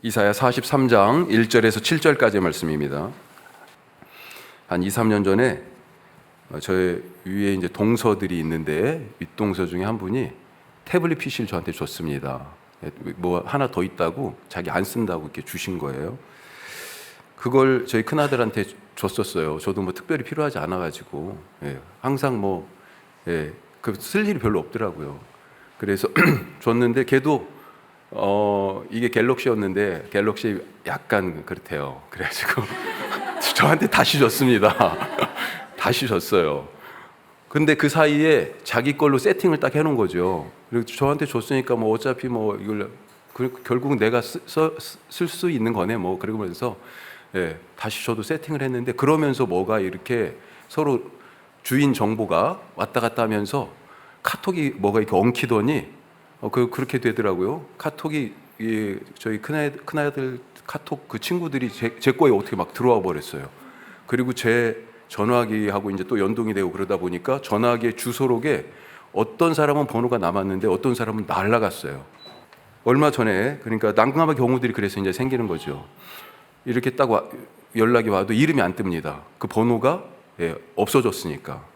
이사야 43장 1절에서 7절까지의 말씀입니다. 한 2, 3년 전에 저의 위에 이제 동서들이 있는데 윗동서 중에 한 분이 태블릿 PC를 저한테 줬습니다. 뭐 하나 더 있다고 자기 안 쓴다고 이렇게 주신 거예요. 그걸 저희 큰아들한테 줬었어요. 저도 뭐 특별히 필요하지 않아가지고 항상 그 쓸 일이 별로 없더라고요. 그래서 줬는데 걔도 이게 갤럭시였는데 갤럭시 약간 그렇대요. 그래가지고 저한테 다시 줬습니다. 다시 줬어요. 근데 그 사이에 자기 걸로 세팅을 딱 해놓은 거죠. 그리고 저한테 줬으니까 뭐 어차피 뭐 이걸 결국은 내가 쓸 수 있는 거네 뭐 그러면서 다시 저도 세팅을 했는데, 그러면서 뭐가 이렇게 서로 주인 정보가 왔다 갔다 하면서 카톡이 뭐가 이렇게 엉키더니 그렇게 되더라고요. 카톡이 저희 큰아들 카톡 그 친구들이 제 거에 어떻게 막 들어와 버렸어요. 그리고 제 전화기하고 이제 또 연동이 되고 그러다 보니까 전화기의 주소록에 어떤 사람은 번호가 남았는데 어떤 사람은 날아갔어요. 얼마 전에 그러니까 난감한 경우들이 그래서 이제 생기는 거죠. 이렇게 딱 연락이 와도 이름이 안 뜹니다. 그 번호가 없어졌으니까.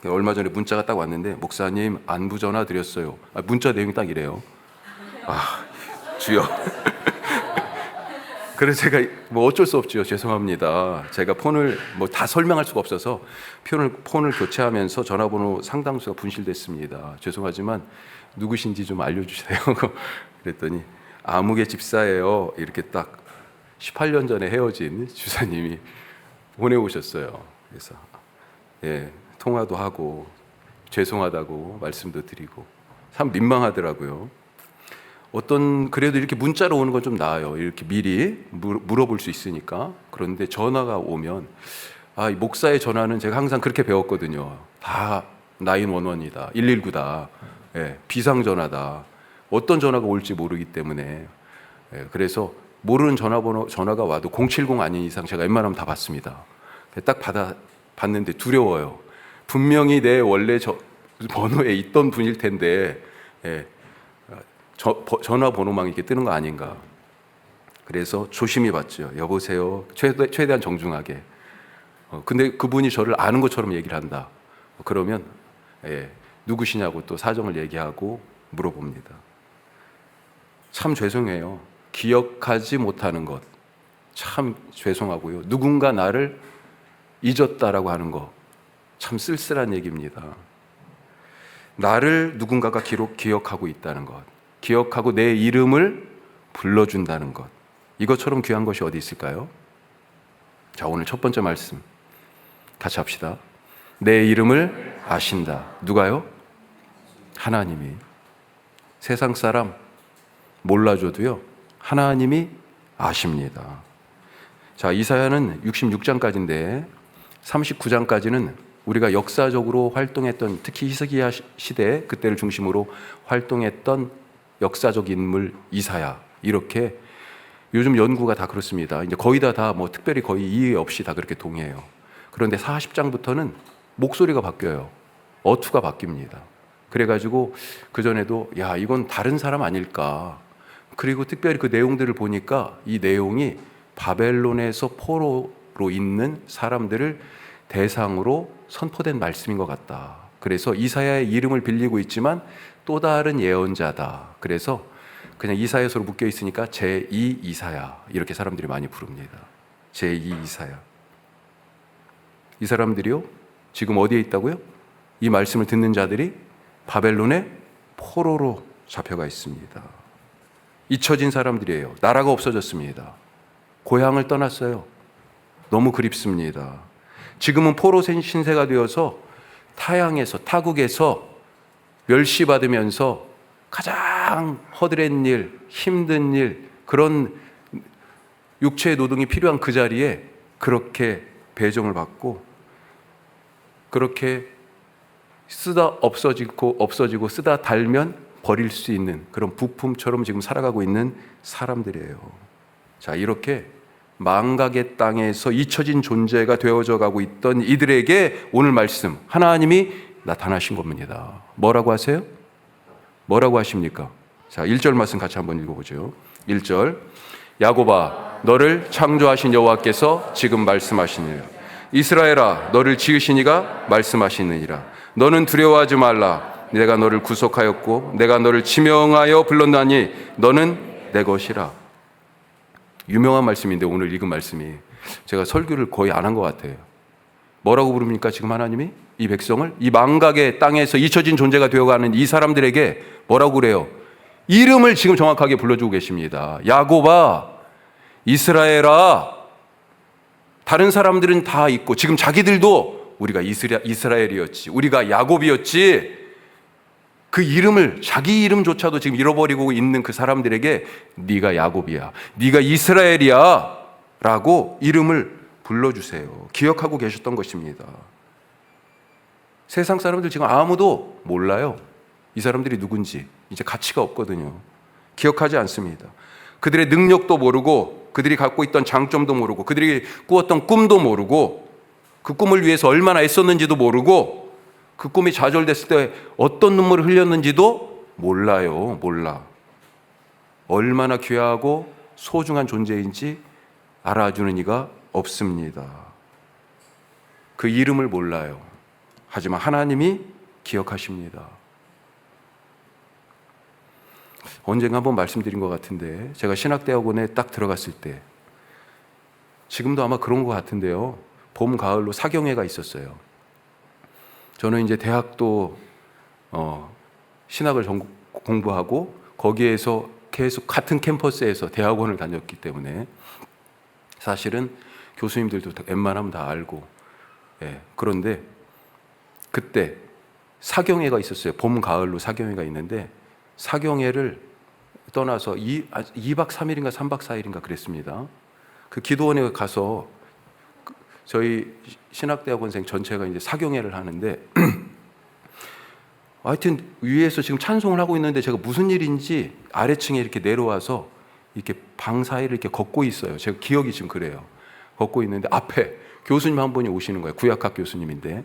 얼마 전에 문자가 딱 왔는데, 목사님 안부 전화 드렸어요. 문자 내용이 딱 이래요. 주여. 그래서 제가 뭐 어쩔 수 없죠. 죄송합니다. 제가 폰을 뭐 다 설명할 수가 없어서 폰을 교체하면서 전화번호 상당수가 분실됐습니다. 죄송하지만 누구신지 좀 알려주세요. 그랬더니 아무개 집사예요. 이렇게 딱 18년 전에 헤어진 주사님이 보내오셨어요. 그래서 통화도 하고 죄송하다고 말씀도 드리고 참 민망하더라고요. 그래도 이렇게 문자로 오는 건 좀 나아요. 이렇게 미리 물어볼 수 있으니까. 그런데 전화가 오면 이 목사의 전화는 제가 항상 그렇게 배웠거든요. 다 911이다, 119다, 비상전화다. 어떤 전화가 올지 모르기 때문에 그래서 모르는 전화가 와도 070 아닌 이상 제가 웬만하면 다 받습니다. 딱 받는데 두려워요. 분명히 내 원래 번호에 있던 분일 텐데 전화번호만 이렇게 뜨는 거 아닌가. 그래서 조심히 받죠. 여보세요. 최대한 정중하게. 근데 그분이 저를 아는 것처럼 얘기를 한다. 그러면 누구시냐고 또 사정을 얘기하고 물어봅니다. 참 죄송해요. 기억하지 못하는 것 참 죄송하고요. 누군가 나를 잊었다라고 하는 거 참 쓸쓸한 얘기입니다. 나를 누군가가 기억하고 있다는 것, 기억하고 내 이름을 불러준다는 것, 이것처럼 귀한 것이 어디 있을까요? 자, 오늘 첫 번째 말씀 같이 합시다. 내 이름을 아신다. 누가요? 하나님이. 세상 사람 몰라줘도요, 하나님이 아십니다. 자, 이사야는 66장까지인데 39장까지는 우리가 역사적으로 활동했던, 특히 히스기야 시대 그때를 중심으로 활동했던 역사적 인물 이사야, 이렇게 요즘 연구가 다 그렇습니다. 이제 거의 다 뭐 특별히 거의 이해 없이 다 그렇게 동의해요. 그런데 40장부터는 목소리가 바뀌어요. 어투가 바뀝니다. 그래가지고 그전에도 이건 다른 사람 아닐까. 그리고 특별히 그 내용들을 보니까 이 내용이 바벨론에서 포로로 있는 사람들을 대상으로 선포된 말씀인 것 같다. 그래서 이사야의 이름을 빌리고 있지만 또 다른 예언자다. 그래서 그냥 이사야서로 묶여 있으니까 제2 이사야, 이렇게 사람들이 많이 부릅니다. 제2 이사야. 이 사람들이요, 지금 어디에 있다고요? 이 말씀을 듣는 자들이 바벨론의 포로로 잡혀가 있습니다. 잊혀진 사람들이에요. 나라가 없어졌습니다. 고향을 떠났어요. 너무 그립습니다. 지금은 포로 신세가 되어서 타국에서 멸시받으면서 가장 허드렛 일, 힘든 일, 그런 육체의 노동이 필요한 그 자리에 그렇게 배정을 받고 그렇게 쓰다 없어지고 쓰다 달면 버릴 수 있는 그런 부품처럼 지금 살아가고 있는 사람들이에요. 자, 이렇게 망각의 땅에서 잊혀진 존재가 되어져 가고 있던 이들에게 오늘 말씀, 하나님이 나타나신 겁니다. 뭐라고 하세요? 뭐라고 하십니까? 자, 1절 말씀 같이 한번 읽어보죠. 1절. 야곱아, 너를 창조하신 여호와께서 지금 말씀하시느니라. 이스라엘아, 너를 지으신 이가 말씀하시느니라. 너는 두려워하지 말라. 내가 너를 구속하였고 내가 너를 지명하여 불렀나니 너는 내 것이라. 유명한 말씀인데 오늘 읽은 말씀이 제가 설교를 거의 안 한 것 같아요. 뭐라고 부릅니까? 지금 하나님이 이 백성을 이 망각의 땅에서 잊혀진 존재가 되어가는 이 사람들에게 뭐라고 그래요? 이름을 지금 정확하게 불러주고 계십니다. 야곱아, 이스라엘아. 다른 사람들은 다 있고 지금 자기들도 우리가 이스라엘이었지, 우리가 야곱이었지, 그 이름을, 자기 이름조차도 지금 잃어버리고 있는 그 사람들에게 네가 야곱이야, 네가 이스라엘이야 라고 이름을 불러주세요. 기억하고 계셨던 것입니다. 세상 사람들 지금 아무도 몰라요. 이 사람들이 누군지 이제 가치가 없거든요. 기억하지 않습니다. 그들의 능력도 모르고 그들이 갖고 있던 장점도 모르고 그들이 꾸었던 꿈도 모르고 그 꿈을 위해서 얼마나 애썼는지도 모르고 그 꿈이 좌절됐을 때 어떤 눈물을 흘렸는지도 몰라요. 몰라. 얼마나 귀하고 소중한 존재인지 알아주는 이가 없습니다. 그 이름을 몰라요. 하지만 하나님이 기억하십니다. 언젠가 한번 말씀드린 것 같은데 제가 신학대학원에 딱 들어갔을 때, 지금도 아마 그런 것 같은데요, 봄, 가을로 사경회가 있었어요. 저는 이제 대학도 신학을 공부하고 거기에서 계속 같은 캠퍼스에서 대학원을 다녔기 때문에 사실은 교수님들도 웬만하면 다 알고, 그런데 그때 사경회가 있었어요. 봄, 가을로 사경회가 있는데 사경회를 떠나서 2박 3일인가 3박 4일인가 그랬습니다. 그 기도원에 가서 저희 신학대학원생 전체가 이제 사경회를 하는데 하여튼 위에서 지금 찬송을 하고 있는데 제가 무슨 일인지 아래층에 이렇게 내려와서 이렇게 방 사이를 이렇게 걷고 있어요. 제가 기억이 지금 그래요. 걷고 있는데 앞에 교수님 한 분이 오시는 거예요. 구약학 교수님인데.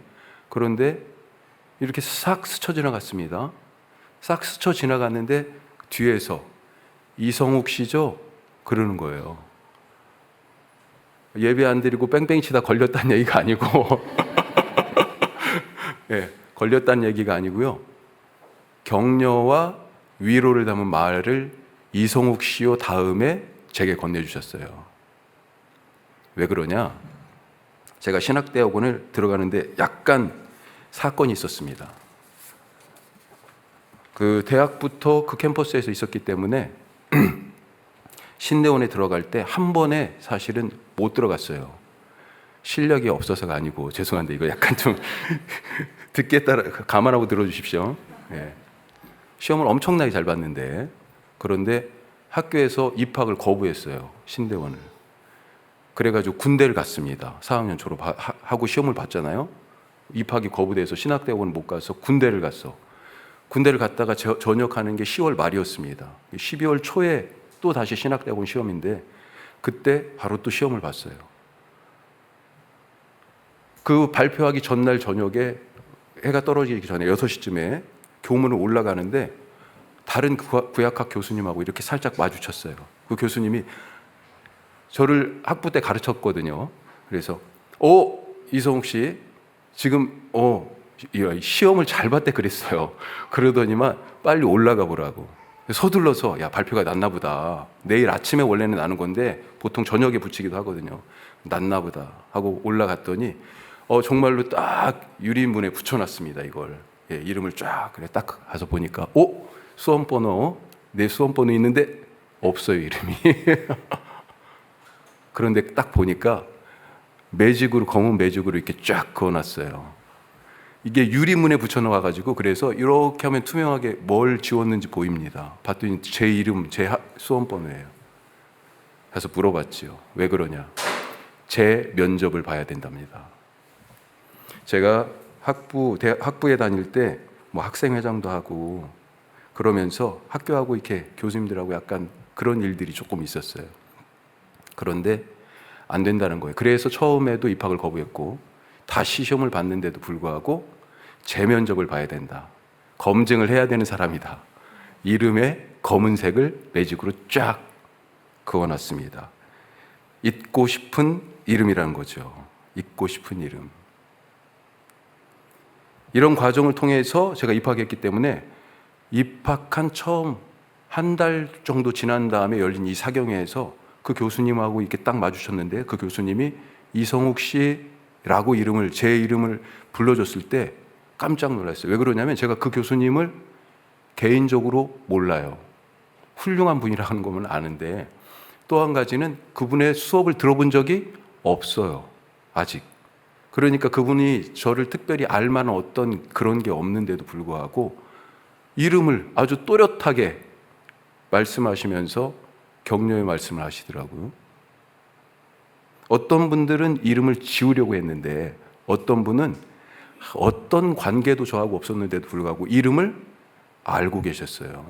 그런데 이렇게 싹 스쳐 지나갔습니다. 싹 스쳐 지나갔는데 뒤에서 이성욱 씨죠? 그러는 거예요. 예배 안 드리고 뺑뺑이 치다 걸렸다는 얘기가 아니고 걸렸다는 얘기가 아니고요. 격려와 위로를 담은 말을 이성욱 씨요 다음에 제게 건네주셨어요. 왜 그러냐? 제가 신학대학원을 들어가는데 약간 사건이 있었습니다. 그 대학부터 그 캠퍼스에서 있었기 때문에 신대원에 들어갈 때 한 번에 사실은 못 들어갔어요. 실력이 없어서가 아니고, 죄송한데 이거 약간 좀 듣기에 따라 감안하고 들어주십시오. 시험을 엄청나게 잘 봤는데, 그런데 학교에서 입학을 거부했어요. 신대원을. 그래가지고 군대를 갔습니다. 4학년 졸업하고 시험을 봤잖아요. 입학이 거부돼서 신학대학원을 못 가서 군대를 갔어. 군대를 갔다가 전역하는 게 10월 말이었습니다. 12월 초에 또 다시 신학대학원 시험인데 그때 바로 또 시험을 봤어요. 그 발표하기 전날 저녁에 해가 떨어지기 전에 6시쯤에 교문을 올라가는데 다른 구약학 교수님하고 이렇게 살짝 마주쳤어요. 그 교수님이 저를 학부 때 가르쳤거든요. 그래서 이성욱 씨 지금 시험을 잘 봤대 그랬어요. 그러더니만 빨리 올라가 보라고. 서둘러서 야, 발표가 났나 보다. 내일 아침에 원래는 나는 건데 보통 저녁에 붙이기도 하거든요. 났나 보다 하고 올라갔더니 정말로 딱 유리문에 붙여놨습니다. 이걸. 이름을 쫙 그래 딱 가서 보니까 수험번호, 내 수험번호 있는데 없어요, 이름이. 그런데 딱 보니까 매직으로, 검은 매직으로 이렇게 쫙 그어놨어요. 이게 유리문에 붙여놓아가지고 그래서 이렇게 하면 투명하게 뭘 지웠는지 보입니다. 봤더니 제 이름, 제 수험번호예요. 그래서 물어봤지요. 왜 그러냐? 제 면접을 봐야 된답니다. 제가 학부에 다닐 때 뭐 학생회장도 하고 그러면서 학교하고 이렇게 교수님들하고 약간 그런 일들이 조금 있었어요. 그런데 안 된다는 거예요. 그래서 처음에도 입학을 거부했고 다시 시험을 봤는데도 불구하고 재면접을 봐야 된다. 검증을 해야 되는 사람이다. 이름에 검은색을 매직으로 쫙 그어놨습니다. 잊고 싶은 이름이라는 거죠. 잊고 싶은 이름. 이런 과정을 통해서 제가 입학했기 때문에 입학한 처음 한 달 정도 지난 다음에 열린 이 사경회에서 그 교수님하고 이렇게 딱 마주쳤는데, 그 교수님이 이성욱 씨라고 제 이름을 불러줬을 때 깜짝 놀랐어요. 왜 그러냐면 제가 그 교수님을 개인적으로 몰라요. 훌륭한 분이라는 것만 아는데, 또 한 가지는 그분의 수업을 들어본 적이 없어요. 아직. 그러니까 그분이 저를 특별히 알 만한 어떤 그런 게 없는데도 불구하고 이름을 아주 또렷하게 말씀하시면서 격려의 말씀을 하시더라고요. 어떤 분들은 이름을 지우려고 했는데, 어떤 분은 어떤 관계도 저하고 없었는데도 불구하고 이름을 알고 계셨어요.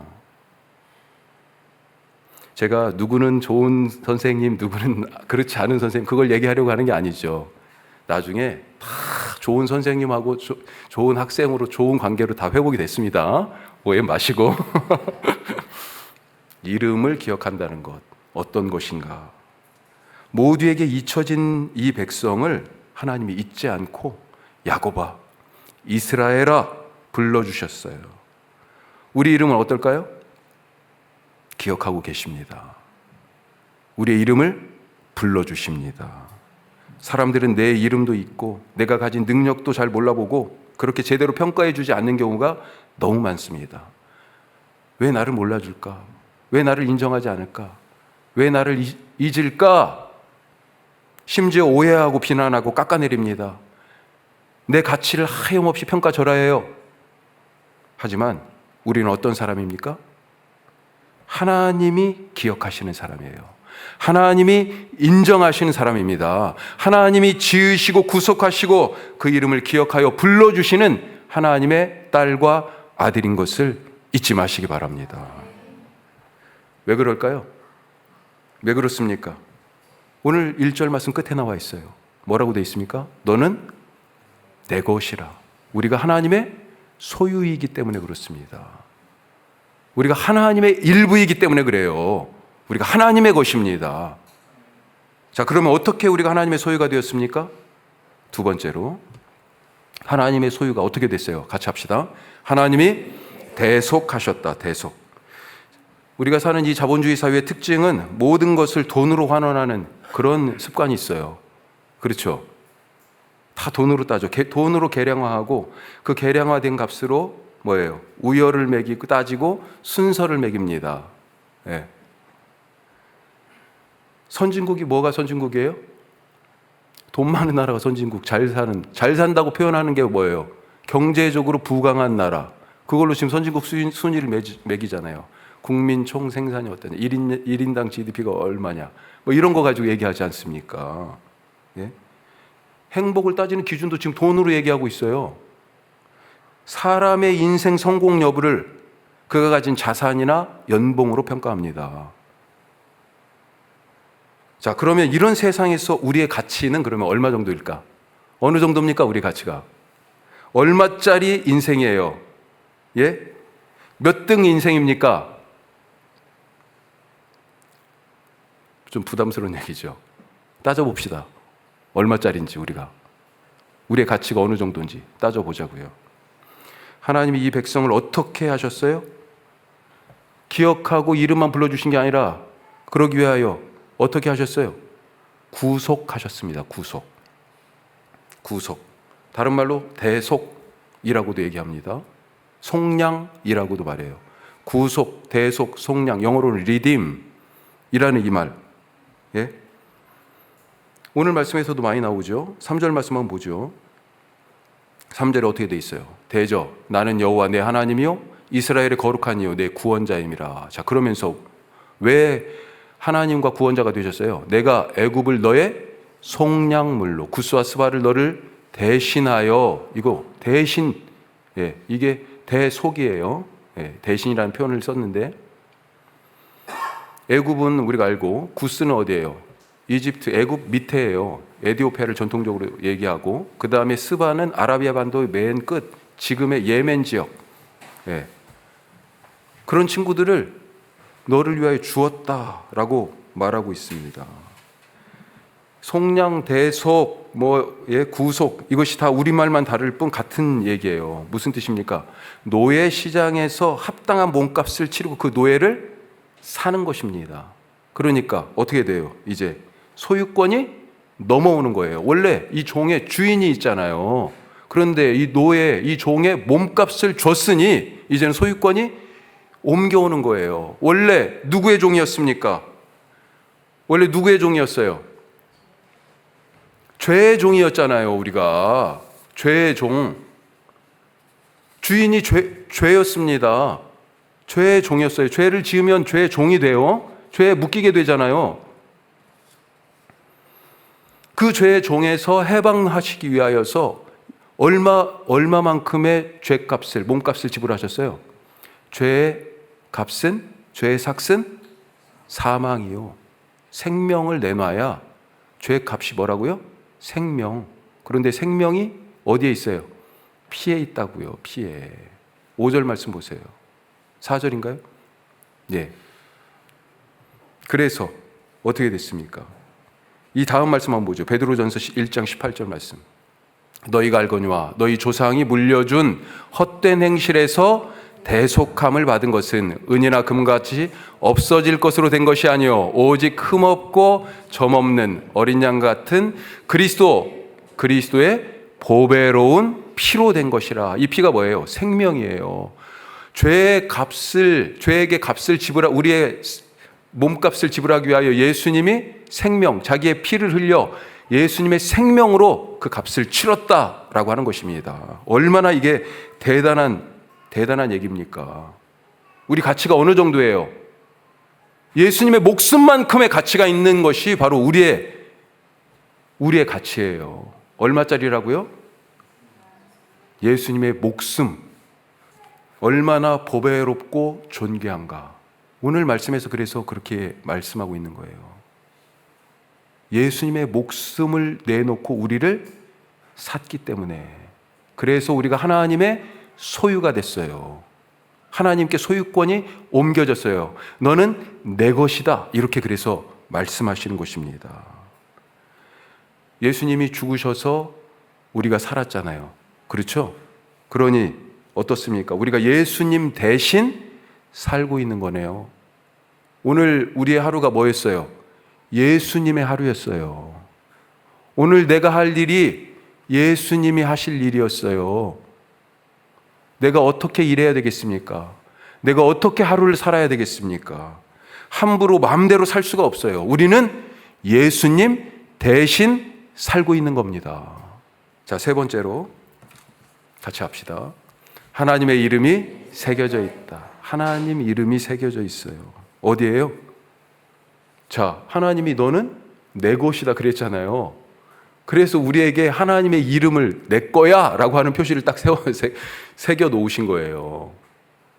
제가 누구는 좋은 선생님, 누구는 그렇지 않은 선생님, 그걸 얘기하려고 하는 게 아니죠. 나중에 다 좋은 선생님하고 좋은 학생으로 좋은 관계로 다 회복이 됐습니다. 오해 마시고. 이름을 기억한다는 것, 어떤 것인가. 모두에게 잊혀진 이 백성을 하나님이 잊지 않고 야곱아, 이스라엘아 불러주셨어요. 우리 이름은 어떨까요? 기억하고 계십니다. 우리의 이름을 불러주십니다. 사람들은 내 이름도 있고 내가 가진 능력도 잘 몰라보고 그렇게 제대로 평가해 주지 않는 경우가 너무 많습니다. 왜 나를 몰라줄까? 왜 나를 인정하지 않을까? 왜 나를 잊을까? 심지어 오해하고 비난하고 깎아내립니다. 내 가치를 하염없이 평가절하해요. 하지만 우리는 어떤 사람입니까? 하나님이 기억하시는 사람이에요. 하나님이 인정하시는 사람입니다. 하나님이 지으시고 구속하시고 그 이름을 기억하여 불러주시는 하나님의 딸과 아들인 것을 잊지 마시기 바랍니다. 왜 그럴까요? 왜 그렇습니까? 오늘 1절 말씀 끝에 나와 있어요. 뭐라고 되어 있습니까? 너는 내 것이라. 우리가 하나님의 소유이기 때문에 그렇습니다. 우리가 하나님의 일부이기 때문에 그래요. 우리가 하나님의 것입니다. 자, 그러면 어떻게 우리가 하나님의 소유가 되었습니까? 두 번째로, 하나님의 소유가 어떻게 됐어요? 같이 합시다. 하나님이 대속하셨다. 대속. 우리가 사는 이 자본주의 사회의 특징은 모든 것을 돈으로 환원하는 그런 습관이 있어요. 그렇죠? 다 돈으로 따져. 돈으로 계량화하고 그 계량화된 값으로 뭐예요? 우열을 매기고 따지고 순서를 매깁니다. 네. 선진국이 뭐가 선진국이에요? 돈 많은 나라가 선진국, 잘 산다고 표현하는 게 뭐예요? 경제적으로 부강한 나라. 그걸로 지금 선진국 순위를 매기잖아요. 국민 총 생산이 어떠냐, 1인당 GDP가 얼마냐, 뭐 이런 거 가지고 얘기하지 않습니까? 예? 행복을 따지는 기준도 지금 돈으로 얘기하고 있어요. 사람의 인생 성공 여부를 그가 가진 자산이나 연봉으로 평가합니다. 자, 그러면 이런 세상에서 우리의 가치는 그러면 얼마 정도일까? 어느 정도입니까? 우리 가치가 얼마짜리 인생이에요? 예? 몇 등 인생입니까? 좀 부담스러운 얘기죠. 따져봅시다. 얼마짜리인지 우리의 가치가 어느 정도인지 따져보자고요. 하나님이 이 백성을 어떻게 하셨어요? 기억하고 이름만 불러주신 게 아니라 그러기 위하여 어떻게 하셨어요? 구속하셨습니다. 구속. 다른 말로 대속이라고도 얘기합니다. 속량이라고도 말해요. 구속, 대속, 속량, 영어로는 redeem이라는 이 말. 예? 오늘 말씀에서도 많이 나오죠. 3절 말씀 한번 보죠. 3절에 어떻게 돼 있어요? 대저 나는 여호와 내 하나님이요 이스라엘의 거룩한 이요 내 구원자임이라. 자, 그러면서 왜 하나님과 구원자가 되셨어요? 내가 애굽을 너의 속량물로 구스와 스바를 너를 대신하여. 이거 대신, 예, 이게 대속이에요. 예, 대신이라는 표현을 썼는데, 애굽은 우리가 알고 구스는 어디예요? 이집트, 애굽 밑에예요. 에디오피아를 전통적으로 얘기하고, 그 다음에 스바는 아라비아 반도의 맨 끝, 지금의 예멘 지역. 예. 그런 친구들을 너를 위하여 주었다라고 말하고 있습니다. 속량, 대속, 구속, 이것이 다 우리말만 다를 뿐 같은 얘기예요. 무슨 뜻입니까? 노예 시장에서 합당한 몸값을 치르고 그 노예를 사는 것입니다. 그러니까 어떻게 돼요? 이제 소유권이 넘어오는 거예요. 원래 이 종의 주인이 있잖아요. 그런데 이 노예, 이 종의 몸값을 줬으니 이제는 소유권이 옮겨오는 거예요. 원래 누구의 종이었습니까? 원래 누구의 종이었어요? 죄의 종이었잖아요. 우리가 죄의 종, 주인이 죄였습니다. 죄의 종이었어요. 죄를 지으면 죄의 종이 돼요. 죄에 묶이게 되잖아요. 그 죄의 종에서 해방하시기 위하여서 얼마만큼의 죄값을, 몸값을 지불하셨어요? 죄의 값은, 죄의 삭은 사망이요. 생명을 내놔야 죄의 값이 뭐라고요? 생명. 그런데 생명이 어디에 있어요? 피에 있다고요. 피에. 5절 말씀 보세요. 4절인가요? 예. 그래서 어떻게 됐습니까? 이 다음 말씀 한번 보죠. 베드로전서 1장 18절 말씀. 너희가 알거니와 너희 조상이 물려준 헛된 행실에서 대속함을 받은 것은 은이나 금같이 없어질 것으로 된 것이 아니요 오직 흠없고 점없는 어린 양 같은 그리스도의 보배로운 피로 된 것이라. 이 피가 뭐예요? 생명이에요. 죄에게 값을 지불하, 우리의 몸값을 지불하기 위하여 예수님이 생명, 자기의 피를 흘려 예수님의 생명으로 그 값을 치렀다라고 하는 것입니다. 얼마나 이게 대단한 얘기입니까? 우리 가치가 어느 정도예요? 예수님의 목숨만큼의 가치가 있는 것이 바로 우리의 가치예요. 얼마짜리라고요? 예수님의 목숨. 얼마나 보배롭고 존귀한가. 오늘 말씀에서 그래서 그렇게 말씀하고 있는 거예요. 예수님의 목숨을 내놓고 우리를 샀기 때문에, 그래서 우리가 하나님의 소유가 됐어요. 하나님께 소유권이 옮겨졌어요. 너는 내 것이다. 이렇게 그래서 말씀하시는 것입니다. 예수님이 죽으셔서 우리가 살았잖아요. 그렇죠? 그러니 어떻습니까? 우리가 예수님 대신 살고 있는 거네요. 오늘 우리의 하루가 뭐였어요? 예수님의 하루였어요. 오늘 내가 할 일이 예수님이 하실 일이었어요. 내가 어떻게 일해야 되겠습니까? 내가 어떻게 하루를 살아야 되겠습니까? 함부로 마음대로 살 수가 없어요. 우리는 예수님 대신 살고 있는 겁니다. 자, 세 번째로 같이 합시다. 하나님의 이름이 새겨져 있다. 하나님 이름이 새겨져 있어요. 어디예요? 자, 하나님이 너는 내 것이다 그랬잖아요. 그래서 우리에게 하나님의 이름을 내 거야 라고 하는 표시를 딱 새겨 놓으신 거예요.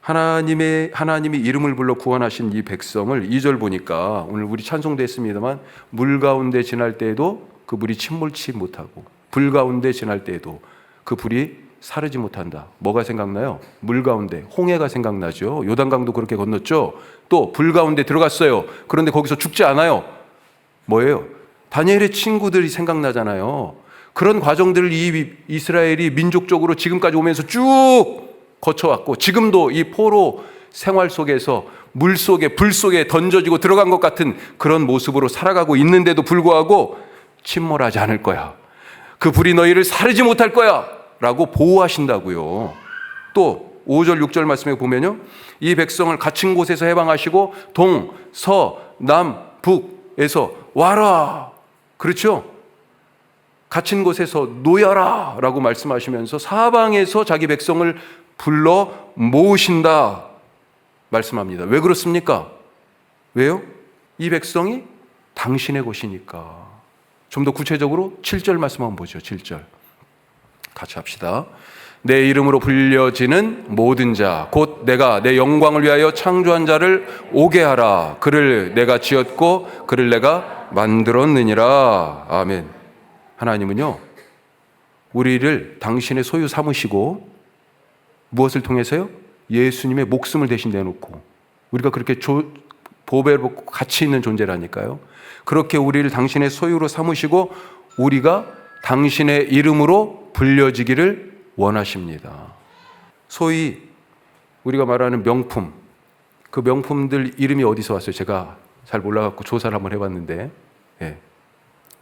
하나님이 이름을 불러 구원하신 이 백성을 2절 보니까, 오늘 우리 찬송도 했습니다만, 물 가운데 지날 때에도 그 물이 침몰치 못하고 불 가운데 지날 때에도 그 불이 사르지 못한다. 뭐가 생각나요? 물 가운데 홍해가 생각나죠. 요단강도 그렇게 건넜죠. 또 불 가운데 들어갔어요. 그런데 거기서 죽지 않아요. 뭐예요? 다니엘의 친구들이 생각나잖아요. 그런 과정들을 이 이스라엘이 민족적으로 지금까지 오면서 쭉 거쳐왔고, 지금도 이 포로 생활 속에서 물 속에 불 속에 던져지고 들어간 것 같은 그런 모습으로 살아가고 있는데도 불구하고 침몰하지 않을 거야. 그 불이 너희를 사르지 못할 거야 라고 보호하신다고요. 또 5절 6절 말씀에 보면요, 이 백성을 갇힌 곳에서 해방하시고 동, 서, 남, 북에서 와라. 그렇죠? 갇힌 곳에서 놓여라 라고 말씀하시면서 사방에서 자기 백성을 불러 모으신다 말씀합니다. 왜 그렇습니까? 왜요? 이 백성이 당신의 것이니까. 좀 더 구체적으로 7절 말씀 한번 보죠. 7절 같이 합시다. 내 이름으로 불려지는 모든 자, 곧 내가 내 영광을 위하여 창조한 자를 오게 하라. 그를 내가 지었고 그를 내가 만들었느니라. 아멘. 하나님은요, 우리를 당신의 소유 삼으시고 무엇을 통해서요? 예수님의 목숨을 대신 내놓고 우리가 그렇게 보배를 받고 가치 있는 존재라니까요. 그렇게 우리를 당신의 소유로 삼으시고 우리가 당신의 이름으로 불려지기를 원하십니다. 소위 우리가 말하는 명품, 그 명품들 이름이 어디서 왔어요? 제가 잘 몰라갖고 조사를 한번 해봤는데,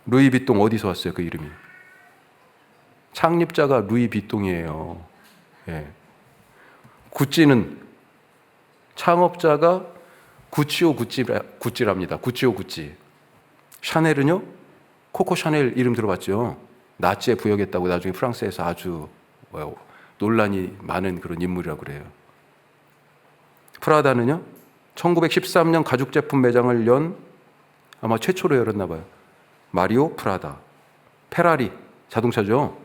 루이비통 어디서 왔어요? 그 이름이 창립자가 루이비통이에요. 구찌는 창업자가 구찌랍니다. 구찌오 구찌. 샤넬은요? 코코 샤넬 이름 들어봤죠? 나치에 부역했다고 나중에 프랑스에서 아주 논란이 많은 그런 인물이라고 그래요. 프라다는요? 1913년 가죽 제품 매장을 아마 최초로 열었나 봐요. 마리오 프라다. 페라리 자동차죠.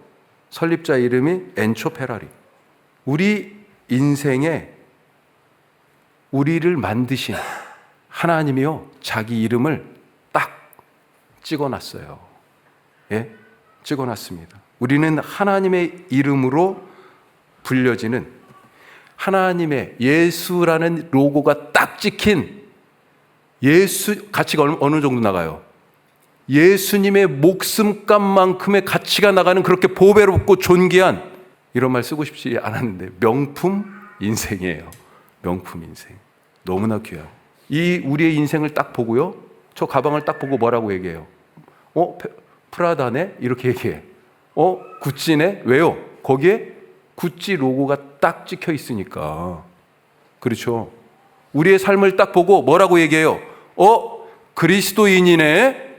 설립자 이름이 엔초 페라리. 우리 인생에 우리를 만드신 하나님이요, 자기 이름을 딱 찍어놨어요. 찍어놨습니다. 우리는 하나님의 이름으로 불려지는, 하나님의 예수라는 로고가 딱 찍힌 가치가 어느 정도 나가요? 예수님의 목숨값만큼의 가치가 나가는, 그렇게 보배롭고 존귀한, 이런 말 쓰고 싶지 않았는데 명품 인생이에요. 명품 인생. 너무나 귀해요. 이 우리의 인생을 딱 보고요, 저 가방을 딱 보고 뭐라고 얘기해요? 프라다네? 이렇게 얘기해. 구찌네? 왜요? 거기에 구찌 로고가 딱 찍혀 있으니까. 그렇죠? 우리의 삶을 딱 보고 뭐라고 얘기해요? 그리스도인이네?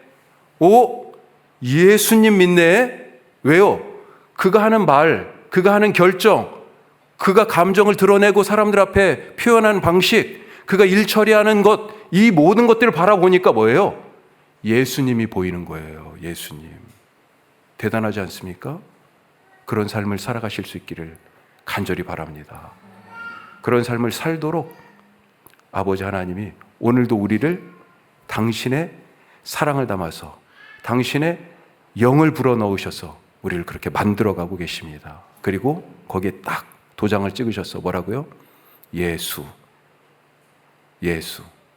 예수님 믿네? 왜요? 그가 하는 말, 그가 하는 결정, 그가 감정을 드러내고 사람들 앞에 표현하는 방식, 그가 일 처리하는 것, 이 모든 것들을 바라보니까 뭐예요? 예수님이 보이는 거예요. 예수님. 대단하지 않습니까? 그런 삶을 살아가실 수 있기를 간절히 바랍니다. 그런 삶을 살도록 아버지 하나님이 오늘도 우리를 당신의 사랑을 담아서 당신의 영을 불어넣으셔서 우리를 그렇게 만들어가고 계십니다. 그리고 거기에 딱 도장을 찍으셔서 뭐라고요? 예수.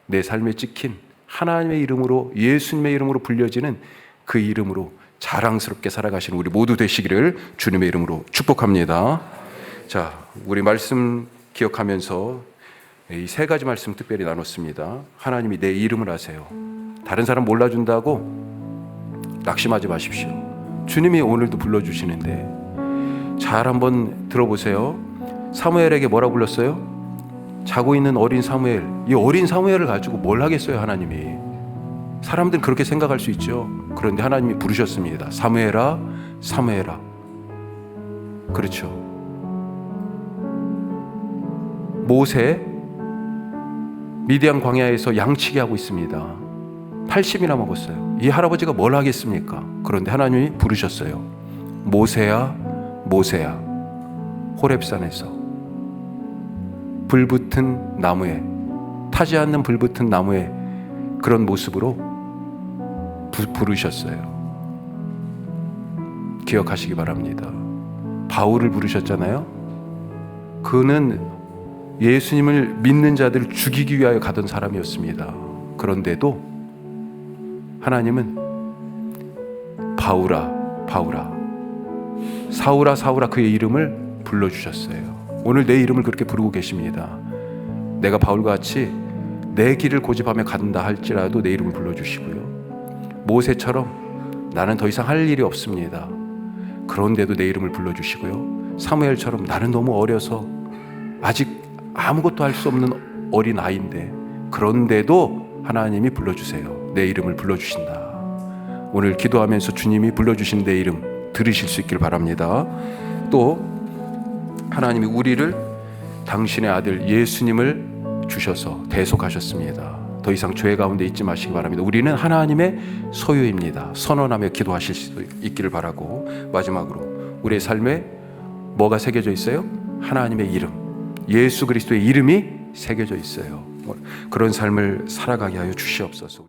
내 삶에 찍힌 하나님의 이름으로, 예수님의 이름으로 불려지는 그 이름으로 자랑스럽게 살아가시는 우리 모두 되시기를 주님의 이름으로 축복합니다. 자, 우리 말씀 기억하면서 이 세 가지 말씀 특별히 나눴습니다. 하나님이 내 이름을 아세요. 다른 사람 몰라준다고 낙심하지 마십시오. 주님이 오늘도 불러주시는데 잘 한번 들어보세요. 사무엘에게 뭐라고 불렀어요? 자고 있는 어린 사무엘. 이 어린 사무엘을 가지고 뭘 하겠어요, 하나님이. 사람들은 그렇게 생각할 수 있죠. 그런데 하나님이 부르셨습니다. 사무엘아, 사무엘아. 그렇죠. 모세 미디안 광야에서 양치기 하고 있습니다. 80이나 먹었어요. 이 할아버지가 뭘 하겠습니까? 그런데 하나님이 부르셨어요. 모세야, 모세야. 호렙산에서 불붙은 나무에, 타지 않는 불붙은 나무에 그런 모습으로 부르셨어요. 기억하시기 바랍니다. 바울을 부르셨잖아요. 그는 예수님을 믿는 자들을 죽이기 위하여 가던 사람이었습니다. 그런데도 하나님은 바울아, 바울아, 사울아, 사울아, 그의 이름을 불러주셨어요. 오늘 내 이름을 그렇게 부르고 계십니다. 내가 바울과 같이 내 길을 고집하며 간다 할지라도 내 이름을 불러주시고요. 모세처럼 나는 더 이상 할 일이 없습니다. 그런데도 내 이름을 불러주시고요. 사무엘처럼 나는 너무 어려서 아직 아무것도 할 수 없는 어린 아이인데 그런데도 하나님이 불러주세요. 내 이름을 불러주신다. 오늘 기도하면서 주님이 불러주신 내 이름 들으실 수 있길 바랍니다. 또 하나님이 우리를 당신의 아들 예수님을 주셔서 대속하셨습니다. 더 이상 죄 가운데 있지 마시기 바랍니다. 우리는 하나님의 소유입니다. 선언하며 기도하실 수 있기를 바라고, 마지막으로 우리의 삶에 뭐가 새겨져 있어요? 하나님의 이름, 예수 그리스도의 이름이 새겨져 있어요. 그런 삶을 살아가게 하여 주시옵소서.